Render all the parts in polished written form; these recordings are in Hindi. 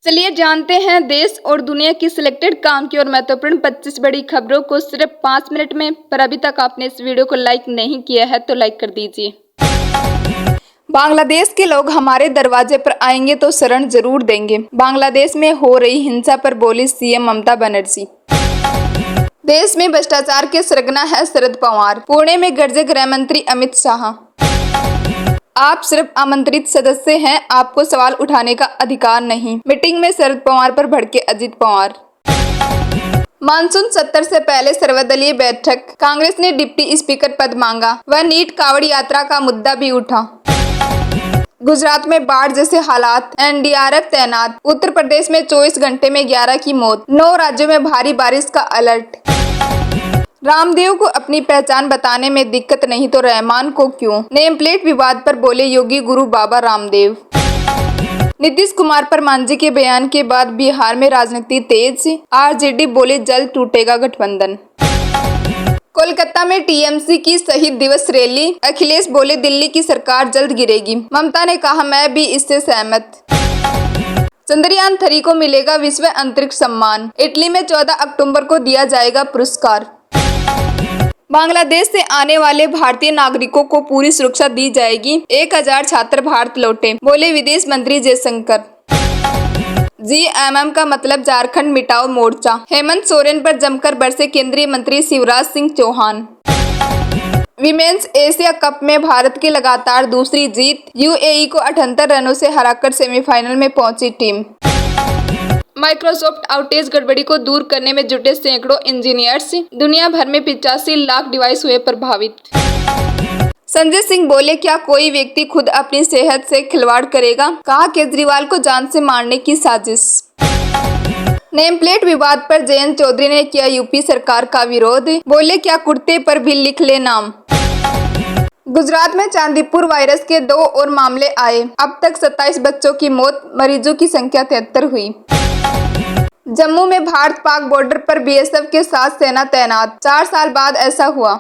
चलिए जानते हैं देश और दुनिया की सिलेक्टेड काम की और महत्वपूर्ण 25 बड़ी खबरों को सिर्फ 5 मिनट में। पर अभी तक आपने इस वीडियो को लाइक नहीं किया है तो लाइक कर दीजिए। बांग्लादेश के लोग हमारे दरवाजे पर आएंगे तो शरण जरूर देंगे। बांग्लादेश में हो रही हिंसा पर बोली सीएम ममता बनर्जी। देश में भ्रष्टाचार के सरगना है शरद पवार। पुणे में गरजे गृह मंत्री अमित शाह। आप सिर्फ आमंत्रित सदस्य हैं, आपको सवाल उठाने का अधिकार नहीं। मीटिंग में शरद पवार पर भड़के अजित पवार। मानसून सत्र से पहले सर्वदलीय बैठक, कांग्रेस ने डिप्टी स्पीकर पद मांगा व नीट कांवड़ यात्रा का मुद्दा भी उठा। गुजरात में बाढ़ जैसे हालात, एनडीआरएफ तैनात। उत्तर प्रदेश में 24 घंटे में 11 की मौत। 9 राज्यों में भारी बारिश का अलर्ट। रामदेव को अपनी पहचान बताने में दिक्कत नहीं तो रहमान को क्यों? नेम प्लेट विवाद पर बोले योगी गुरु बाबा रामदेव। नीतीश कुमार पर मांझी के बयान के बाद बिहार में राजनीति तेज। आरजेडी बोले जल्द टूटेगा गठबंधन। कोलकाता में टीएमसी की शहीद दिवस रैली। अखिलेश बोले दिल्ली की सरकार जल्द गिरेगी। ममता ने कहा मैं भी इससे सहमत। चंद्रयान 3 को मिलेगा विश्व अंतरिक्ष सम्मान। इटली में 14 अक्टूबर को दिया जाएगा पुरस्कार। बांग्लादेश से आने वाले भारतीय नागरिकों को पूरी सुरक्षा दी जाएगी। 1000 छात्र भारत लौटे, बोले विदेश मंत्री जयशंकर। जीएमएम का मतलब झारखंड मिटाओ मोर्चा। हेमंत सोरेन पर जमकर बरसे केंद्रीय मंत्री Shivraj Singh Chouhan. Women's Asia cup में भारत की लगातार दूसरी जीत। यूएई को 78 रनों से हराकर सेमीफाइनल में पहुंची टीम। माइक्रोसॉफ्ट आउटेज गड़बड़ी को दूर करने में जुटे सैकड़ों इंजीनियर्स। दुनिया भर में 85 लाख डिवाइस हुए प्रभावित। संजय सिंह बोले क्या कोई व्यक्ति खुद अपनी सेहत से खिलवाड़ करेगा? कहा केजरीवाल को जान से मारने की साजिश। नेम प्लेट विवाद पर जयंत चौधरी ने किया यूपी सरकार का विरोध। बोले क्या कुर्ते पर भी लिख ले नाम। गुजरात में चांदीपुर वायरस के 2 और मामले आए। अब तक 27 बच्चों की मौत, मरीजों की संख्या 73 हुई। जम्मू में भारत पाक बॉर्डर पर बीएसएफ के साथ सेना तैनात। 4 साल बाद ऐसा हुआ।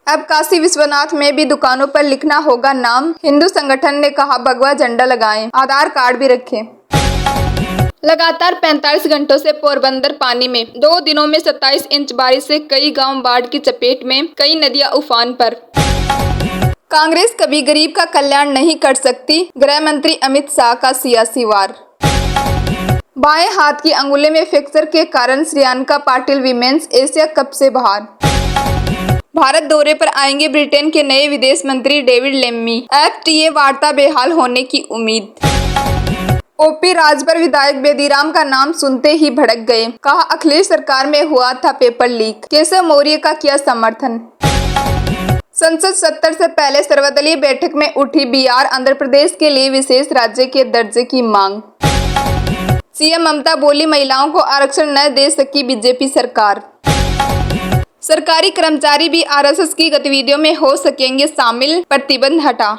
अब काशी विश्वनाथ में भी दुकानों पर लिखना होगा नाम। हिंदू संगठन ने कहा भगवा झंडा लगाएं, आधार कार्ड भी रखें। लगातार 45 घंटों से पोरबंदर पानी में। 2 दिनों में 27 इंच बारिश से कई गांव बाढ़ की चपेट में, कई नदियां उफान पर। कांग्रेस कभी गरीब का कल्याण नहीं कर सकती, गृह मंत्री अमित शाह का सियासी वार। बाएं हाथ की अंगुली में फ्रैक्चर के कारण Shreyanka Patil women's Asia cup से बाहर। भारत दौरे पर आएंगे ब्रिटेन के नए विदेश मंत्री डेविड लेमी। एफटीए वार्ता बेहाल होने की उम्मीद। ओपी राजभर विधायक बेदीराम का नाम सुनते ही भड़क गए। कहा अखिलेश सरकार में हुआ था पेपर लीक। केशव मौर्य का किया समर्थन। संसद सत्र से पहले सर्वदलीय बैठक में उठी बिहार आंध्र प्रदेश के लिए विशेष राज्य के दर्जे की मांग। सीएम ममता बोली महिलाओं को आरक्षण न दे सकी बीजेपी सरकार। सरकारी कर्मचारी भी आरएसएस की गतिविधियों में हो सकेंगे शामिल, प्रतिबंध हटा।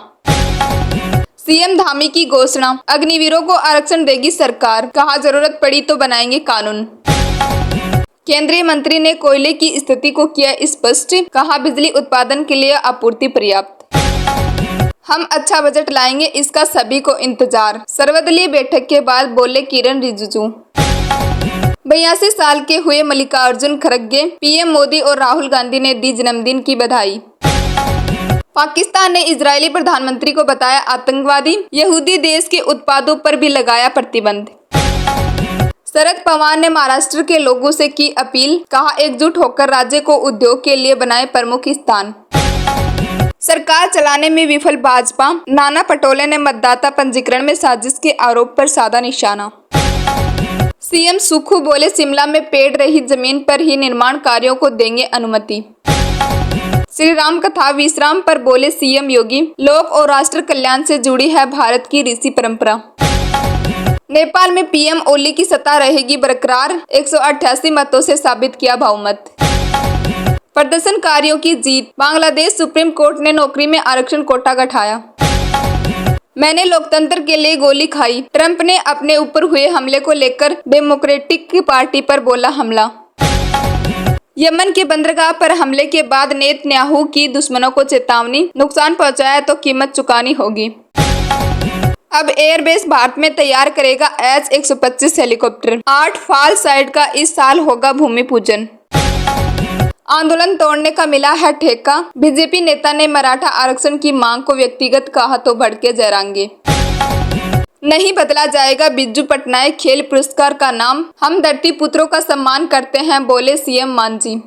सीएम धामी की घोषणा, अग्निवीरों को आरक्षण देगी सरकार। कहा जरूरत पड़ी तो बनाएंगे कानून। केंद्रीय मंत्री ने कोयले की स्थिति को किया स्पष्ट। कहा बिजली उत्पादन के लिए आपूर्ति पर्याप्त। हम अच्छा बजट लाएंगे, इसका सभी को इंतजार। सर्वदलीय बैठक के बाद बोले किरण रिजिजू। 82 साल के हुए मल्लिकार्जुन खड़गे। पीएम मोदी और राहुल गांधी ने दी जन्मदिन की बधाई। पाकिस्तान ने इजरायली प्रधानमंत्री को बताया आतंकवादी। यहूदी देश के उत्पादों पर भी लगाया प्रतिबंध। शरद पवार ने महाराष्ट्र के लोगों से की अपील। कहा एकजुट होकर राज्य को उद्योग के लिए बनाए प्रमुख स्थान। सरकार चलाने में विफल भाजपा। नाना पटोले ने मतदाता पंजीकरण में साजिश के आरोप पर साधा निशाना। सीएम सुखू बोले शिमला में पेड़ रहित जमीन पर ही निर्माण कार्यों को देंगे अनुमति। श्री राम कथा विश्राम पर बोले सीएम योगी। लोक और राष्ट्र कल्याण से जुड़ी है भारत की ऋषि परंपरा। नेपाल में पीएम ओली की सत्ता रहेगी बरकरार। 188 मतों से साबित किया बहुमत। प्रदर्शनकारियों की जीत। बांग्लादेश सुप्रीम कोर्ट ने नौकरी में आरक्षण कोटा घटाया। मैंने लोकतंत्र के लिए गोली खाई। ट्रंप ने अपने ऊपर हुए हमले को लेकर डेमोक्रेटिक पार्टी पर बोला हमला। यमन के बंदरगाह पर हमले के बाद नेतन्याहू की दुश्मनों को चेतावनी। नुकसान पहुंचाया तो कीमत चुकानी होगी। अब एयरबेस भारत में तैयार करेगा H-125 हेलीकॉप्टर। 8 फाल साइट का इस साल होगा भूमि पूजन। आंदोलन तोड़ने का मिला है ठेका, बीजेपी नेता ने मराठा आरक्षण की मांग को व्यक्तिगत कहा तो भड़के जयरांगे। नहीं बदला जाएगा बिरजू पटनायक खेल पुरस्कार का नाम, हम धरती पुत्रों का सम्मान करते हैं, बोले सीएम मांझी।